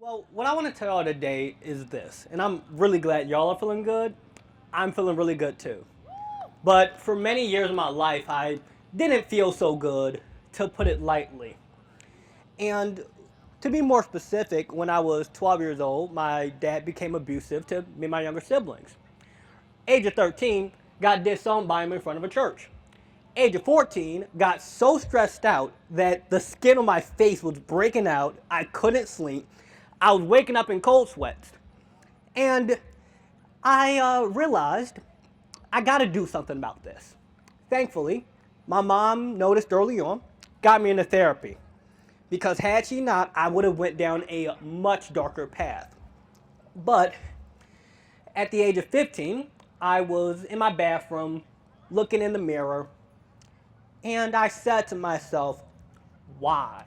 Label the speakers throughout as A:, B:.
A: Well, what I want to tell y'all today is this, and I'm really glad y'all are feeling good. I'm feeling really good too. But for many years of my life, I didn't feel so good, to put it lightly. And to be more specific, when I was 12 years old, my dad became abusive to me and my younger siblings. Age of 13, got disowned by him in front of a church. Age of 14, got so stressed out that the skin on my face was breaking out. I couldn't sleep. I was waking up in cold sweats. And I realized I got to do something about this. Thankfully, my mom noticed early on, got me into therapy. Because had she not, I would have went down a much darker path. But at the age of 15, I was in my bathroom looking in the mirror, and I said to myself, why?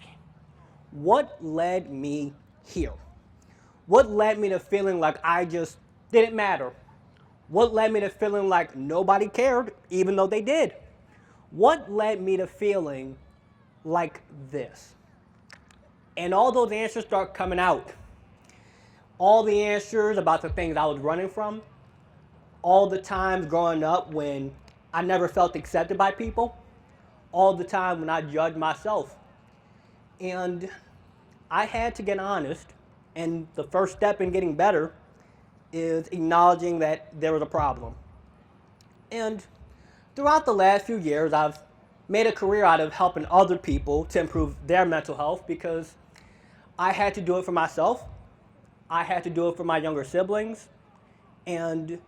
A: What led me here? What led me to feeling like I just didn't matter? What led me to feeling like nobody cared, even though they did? What led me to feeling like this? And all those answers start coming out. All the answers about the things I was running from, all the times growing up when I never felt accepted by people, all the time when I judged myself. And I had to get honest, and the first step in getting better is acknowledging that there was a problem. And throughout the last few years, I've made a career out of helping other people to improve their mental health because I had to do it for myself. I had to do it for my younger siblings. And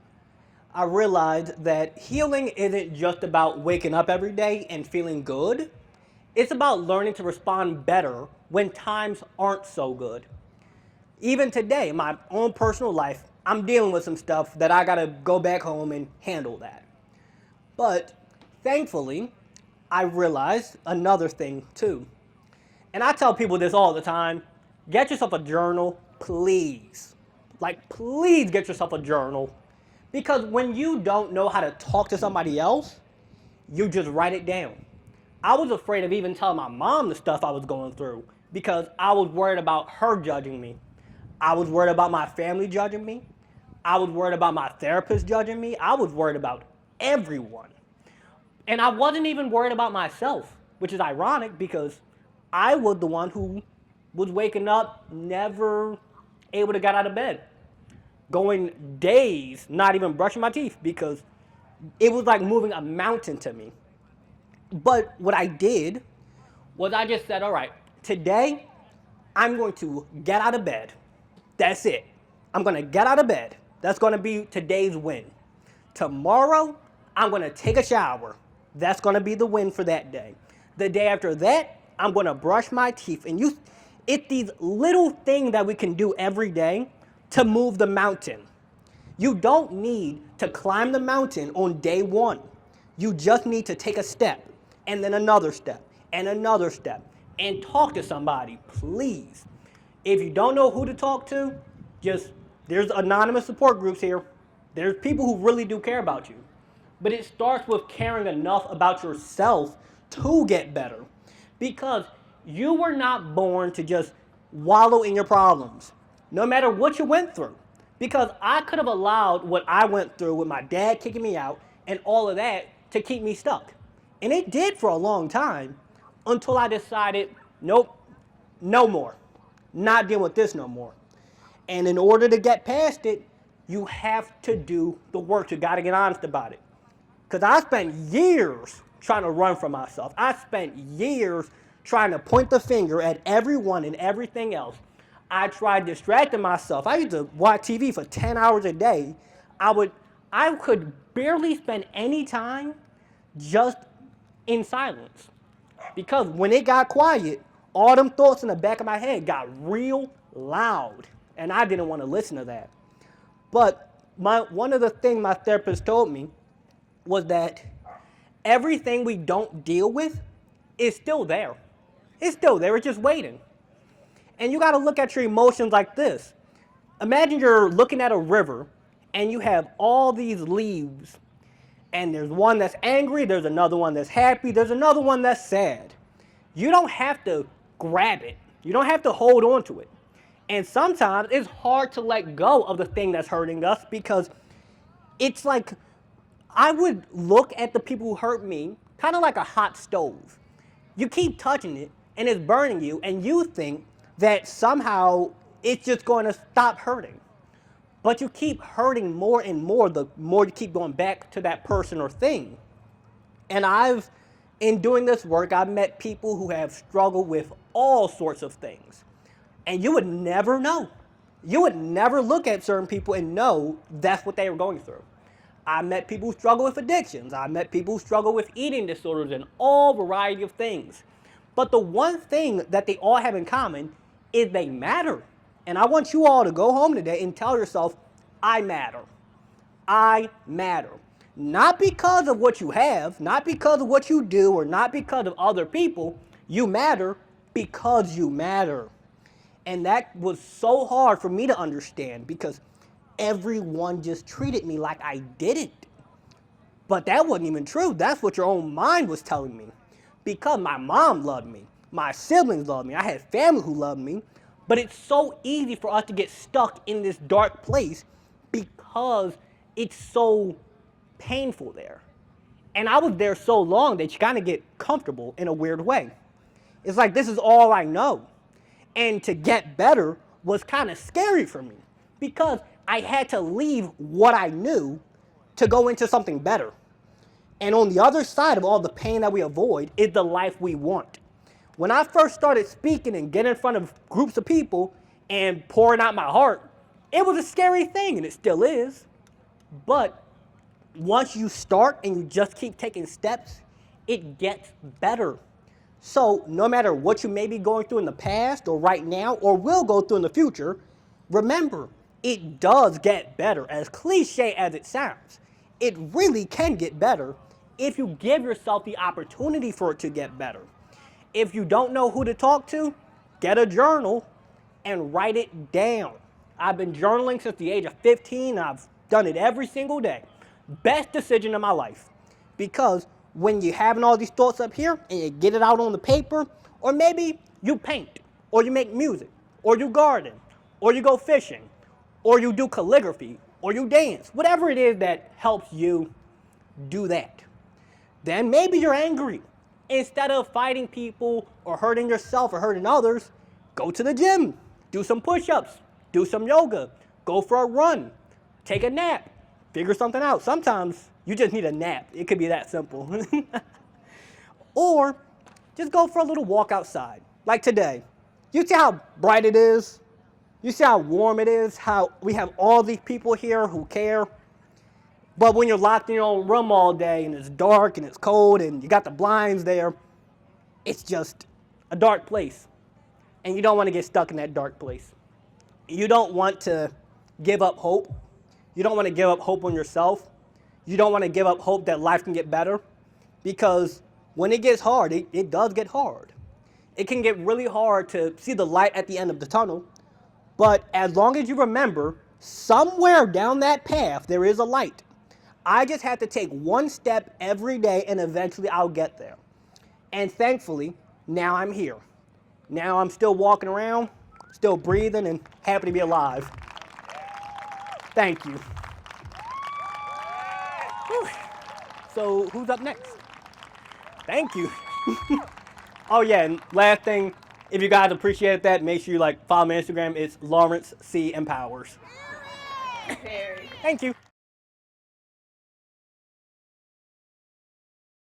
A: I realized that healing isn't just about waking up every day and feeling good. It's about learning to respond better when times aren't so good. Even today, in my own personal life, I'm dealing with some stuff that I gotta go back home and handle that. But thankfully, I realized another thing too. And I tell people this all the time, get yourself a journal, please. Like, please get yourself a journal. Because when you don't know how to talk to somebody else, you just write it down. I was afraid of even telling my mom the stuff I was going through because I was worried about her judging me. I was worried about my family judging me. I was worried about my therapist judging me. I was worried about everyone. And I wasn't even worried about myself, which is ironic because I was the one who was waking up never able to get out of bed, going days not even brushing my teeth because it was like moving a mountain to me. But what I did was I just said, all right, today I'm going to get out of bed. That's it. I'm going to get out of bed. That's going to be today's win. Tomorrow, I'm going to take a shower. That's going to be the win for that day. The day after that, I'm going to brush my teeth. And it's these little things that we can do every day to move the mountain. You don't need to climb the mountain on day one. You just need to take a step, and then another step, and another step, and talk to somebody, please. If you don't know who to talk to, there's anonymous support groups here. There's people who really do care about you. But it starts with caring enough about yourself to get better. Because you were not born to just wallow in your problems, no matter what you went through. Because I could have allowed what I went through with my dad kicking me out and all of that to keep me stuck. And it did for a long time until I decided, nope, no more. Not dealing with this no more. And in order to get past it, you have to do the work. You got to get honest about it. Because I spent years trying to run from myself. I spent years trying to point the finger at everyone and everything else. I tried distracting myself. I used to watch TV for 10 hours a day. I could barely spend any time just in silence. Because when it got quiet, all them thoughts in the back of my head got real loud. And I didn't want to listen to that. But one of the things my therapist told me was that everything we don't deal with is still there. It's still there, it's just waiting. And you got to look at your emotions like this. Imagine you're looking at a river and you have all these leaves. And there's one that's angry, there's another one that's happy, there's another one that's sad. You don't have to grab it. You don't have to hold on to it. And sometimes it's hard to let go of the thing that's hurting us because it's like I would look at the people who hurt me kind of like a hot stove. You keep touching it and it's burning you, and you think that somehow it's just going to stop hurting. But you keep hurting more and more the more you keep going back to that person or thing. And in doing this work, I've met people who have struggled with all sorts of things. And you would never know. You would never look at certain people and know that's what they were going through. I met people who struggle with addictions. I met people who struggle with eating disorders and all variety of things. But the one thing that they all have in common is they matter. And I want you all to go home today and tell yourself, I matter. I matter. Not because of what you have, not because of what you do, or not because of other people. You matter because you matter. And that was so hard for me to understand because everyone just treated me like I didn't. But that wasn't even true. That's what your own mind was telling me. Because my mom loved me. My siblings loved me. I had family who loved me. But it's so easy for us to get stuck in this dark place because it's so painful there. And I was there so long that you kind of get comfortable in a weird way. It's like, this is all I know. And to get better was kind of scary for me because I had to leave what I knew to go into something better. And on the other side of all the pain that we avoid is the life we want. When I first started speaking and getting in front of groups of people and pouring out my heart, it was a scary thing, and it still is. But once you start and you just keep taking steps, it gets better. So no matter what you may be going through in the past or right now or will go through in the future, remember, it does get better. As cliche as it sounds, it really can get better if you give yourself the opportunity for it to get better. If you don't know who to talk to, get a journal and write it down. I've been journaling since the age of 15. I've done it every single day. Best decision of my life. Because when you're having all these thoughts up here and you get it out on the paper, or maybe you paint, or you make music, or you garden, or you go fishing, or you do calligraphy, or you dance, whatever it is that helps you do that. Then maybe you're angry. Instead of fighting people or hurting yourself or hurting others, go to the gym, do some push-ups, do some yoga, go for a run, take a nap, figure something out. Sometimes you just need a nap. It could be that simple. Or just go for a little walk outside, like today. You see how bright it is? You see how warm it is? How we have all these people here who care? But when you're locked in your own room all day and it's dark and it's cold and you got the blinds there, it's just a dark place. And you don't want to get stuck in that dark place. You don't want to give up hope. You don't want to give up hope on yourself. You don't want to give up hope that life can get better. Because when it gets hard, it does get hard. It can get really hard to see the light at the end of the tunnel. But as long as you remember, somewhere down that path, there is a light. I just have to take one step every day and eventually I'll get there. And thankfully, now I'm here. Now I'm still walking around, still breathing, and happy to be alive. Thank you. Whew. So who's up next? Thank you. Oh yeah, and last thing, if you guys appreciate that, make sure you follow my Instagram. It's Lawrence C. Empowers. Thank you.